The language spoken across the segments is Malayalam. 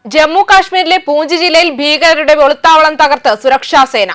ജമ്മു കാശ്മീരിലെ പൂഞ്ച് ജില്ലയിൽ ഭീകരരുടെ ഒളിത്താവളം തകർത്ത് സുരക്ഷാ സേന.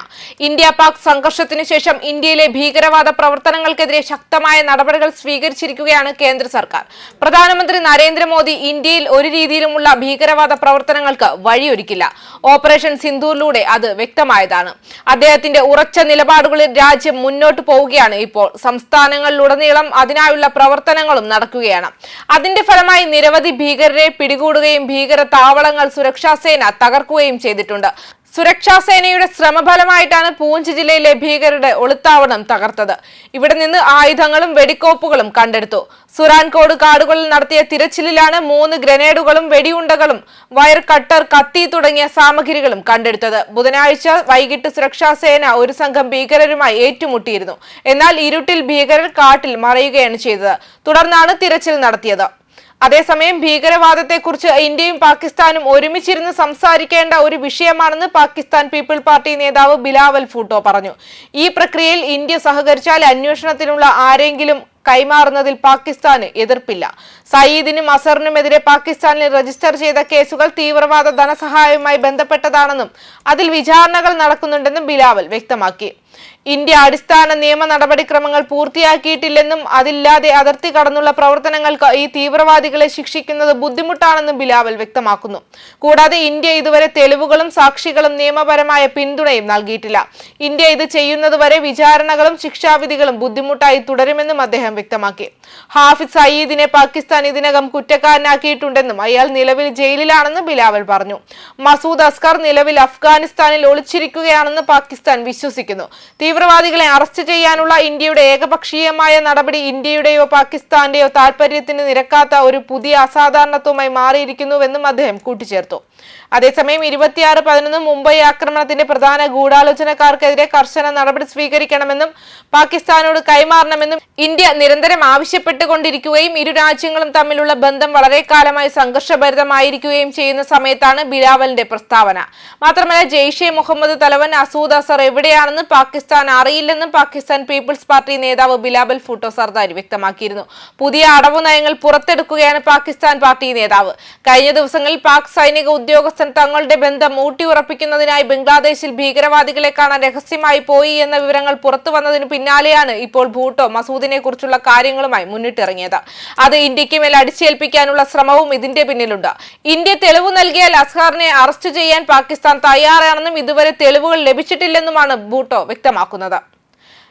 ഇന്ത്യ പാക് സംഘർഷത്തിനു ശേഷം ഇന്ത്യയിലെ ഭീകരവാദ പ്രവർത്തനങ്ങൾക്കെതിരെ ശക്തമായ നടപടികൾ സ്വീകരിച്ചിരിക്കുകയാണ് കേന്ദ്ര സർക്കാർ. പ്രധാനമന്ത്രി നരേന്ദ്രമോദി ഇന്ത്യയിൽ ഒരു രീതിയിലുമുള്ള ഭീകരവാദ പ്രവർത്തനങ്ങൾക്ക് വഴിയൊരുക്കില്ല. ഓപ്പറേഷൻ സിന്ദൂറിലൂടെ അത് വ്യക്തമായതാണ്. അദ്ദേഹത്തിന്റെ ഉറച്ച നിലപാടുകളിൽ രാജ്യം മുന്നോട്ട് പോവുകയാണ്. ഇപ്പോൾ സംസ്ഥാനങ്ങളിലുടനീളം അതിനായുള്ള പ്രവർത്തനങ്ങളും നടക്കുകയാണ്. അതിന്റെ ഫലമായി നിരവധി ഭീകരരെ പിടികൂടുകയും ഭീകര താവളങ്ങൾ സുരക്ഷാ സേന തകർക്കുകയും ചെയ്തിട്ടുണ്ട്. സുരക്ഷാ സേനയുടെ ശ്രമഫലമായിട്ടാണ് പൂഞ്ച് ജില്ലയിലെ ഭീകരരുടെ ഒളിത്താവളം തകർത്തത്. ഇവിടെ നിന്ന് ആയുധങ്ങളും വെടിക്കോപ്പുകളും കണ്ടെടുത്തു. സുരാൻകോട് കാടുകളിൽ നടത്തിയ തിരച്ചിലിലാണ് 3 ഗ്രനേഡുകളും വെടിയുണ്ടകളും വയർ കട്ടർ, കത്തി തുടങ്ങിയ സാമഗ്രികളും കണ്ടെടുത്തത്. ബുധനാഴ്ച വൈകിട്ട് സുരക്ഷാ സേന ഒരു സംഘം ഭീകരരുമായി ഏറ്റുമുട്ടിയിരുന്നു. എന്നാൽ ഇരുട്ടിൽ ഭീകരർ കാട്ടിൽ മറയുകയാണ് ചെയ്തത്. തുടർന്നാണ് തിരച്ചിൽ നടത്തിയത്. അതേസമയം ഭീകരവാദത്തെക്കുറിച്ച് ഇന്ത്യയും പാകിസ്ഥാനും ഒരുമിച്ചിരുന്ന് സംസാരിക്കേണ്ട ഒരു വിഷയമാണെന്ന് പാകിസ്ഥാൻ പീപ്പിൾ പാർട്ടി നേതാവ് ബിലാവൽ ഭൂട്ടോ പറഞ്ഞു. ഈ പ്രക്രിയയിൽ ഇന്ത്യ സഹകരിച്ചാൽ അന്വേഷണത്തിനുള്ള ആരെങ്കിലും കൈമാറുന്നതിൽ പാകിസ്ഥാന് എതിർപ്പില്ല. സയീദിനും അസറിനുമെതിരെ പാകിസ്ഥാനിൽ രജിസ്റ്റർ ചെയ്ത കേസുകൾ തീവ്രവാദ ധനസഹായവുമായി ബന്ധപ്പെട്ടതാണെന്നും അതിൽ വിചാരണകൾ നടക്കുന്നുണ്ടെന്നും ബിലാവൽ വ്യക്തമാക്കി. ഇന്ത്യ അടിസ്ഥാന നിയമ നടപടിക്രമങ്ങൾ പൂർത്തിയാക്കിയിട്ടില്ലെന്നും അതില്ലാതെ അതിർത്തി കടന്നുള്ള പ്രവർത്തനങ്ങൾക്ക് ഈ തീവ്രവാദികളെ ശിക്ഷിക്കുന്നത് ബുദ്ധിമുട്ടാണെന്നും ബിലാവൽ വ്യക്തമാക്കുന്നു. കൂടാതെ ഇന്ത്യ ഇതുവരെ തെളിവുകളും സാക്ഷികളും നിയമപരമായ പിന്തുണയും നൽകിയിട്ടില്ല. ഇന്ത്യ ഇത് ചെയ്യുന്നതുവരെ വിചാരണകളും ശിക്ഷാവിധികളും ബുദ്ധിമുട്ടായി തുടരുമെന്നും അദ്ദേഹം വ്യക്തമാക്കി. ഹാഫിസ് സയീദിനെ പാകിസ്ഥാൻ ഇതിനകം കുറ്റക്കാരനാക്കിയിട്ടുണ്ടെന്നും അയാൾ നിലവിൽ ജയിലിലാണെന്ന് ബിലാവൽ പറഞ്ഞു. മസൂദ് അസ്കർ നിലവിൽ അഫ്ഗാനിസ്ഥാനിൽ ഒളിച്ചിരിക്കുകയാണെന്ന് പാകിസ്ഥാൻ വിശ്വസിക്കുന്നു. തീവ്രവാദികളെ അറസ്റ്റ് ചെയ്യാനുള്ള ഇന്ത്യയുടെ ഏകപക്ഷീയമായ നടപടി ഇന്ത്യയുടെയോ പാകിസ്ഥാന്റെയോ താൽപര്യത്തിന് നിരക്കാത്ത ഒരു പുതിയ അസാധാരണത്വമായി മാറിയിരിക്കുന്നുവെന്നും അദ്ദേഹം കൂട്ടിച്ചേർത്തു. അതേസമയം 26/11 മുംബൈ ആക്രമണത്തിന്റെ പ്രധാന ഗൂഢാലോചനക്കാർക്കെതിരെ കർശന നടപടി സ്വീകരിക്കണമെന്നും പാകിസ്ഥാനോട് കൈമാറണമെന്നും ഇന്ത്യ നിരന്തരം ആവശ്യപ്പെട്ടുകൊണ്ടിരിക്കുകയും ഇരു രാജ്യങ്ങളും തമ്മിലുള്ള ബന്ധം വളരെ കാലമായി സംഘർഷഭരിതമായിരിക്കുകയും ചെയ്യുന്ന സമയത്താണ് ബിലാവലിന്റെ പ്രസ്താവന. മാത്രമല്ല, ജെയ്ഷെ മുഹമ്മദ് തലവൻ മസൂദ് അസർ എവിടെയാണെന്ന് പാകിസ്ഥാൻ അറിയില്ലെന്നും പാകിസ്ഥാൻ പീപ്പിൾസ് പാർട്ടി നേതാവ് ബിലാവൽ ഭൂട്ടോ സർദാരി വ്യക്തമാക്കിയിരുന്നു. പുതിയ അടവു നയങ്ങൾ പുറത്തെടുക്കുകയാണ് പാകിസ്ഥാൻ പാർട്ടി നേതാവ്. കഴിഞ്ഞ ദിവസങ്ങളിൽ പാക് സൈനിക ഉദ്യോഗസ്ഥൻ തങ്ങളുടെ ബന്ധം ഊട്ടിയുറപ്പിക്കുന്നതിനായി ബംഗ്ലാദേശിൽ ഭീകരവാദികളെ കാണാൻ രഹസ്യമായി പോയി എന്ന വിവരങ്ങൾ പുറത്തു വന്നതിന് പിന്നാലെയാണ് ഇപ്പോൾ ഭൂട്ടോ മസൂദിനെ കുറിച്ചുള്ള കാര്യങ്ങളുമായി മുന്നിട്ടിറങ്ങിയത്. അത് ഇന്ത്യക്ക് മേൽ അടിച്ചേൽപ്പിക്കാനുള്ള ശ്രമവും ഇതിന്റെ പിന്നിലുണ്ട്. ഇന്ത്യ തെളിവ് നൽകിയാൽ അസ്ഹറിനെ അറസ്റ്റ് ചെയ്യാൻ പാകിസ്ഥാൻ തയ്യാറാണെന്നും ഇതുവരെ തെളിവുകൾ ലഭിച്ചിട്ടില്ലെന്നുമാണ് ഭൂട്ടോ വ്യക്തമാക്കുന്നത്.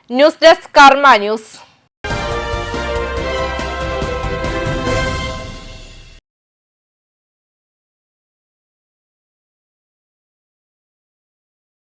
ന്യൂസ് ഡെസ്ക് കർമ്മ ന്യൂസ്.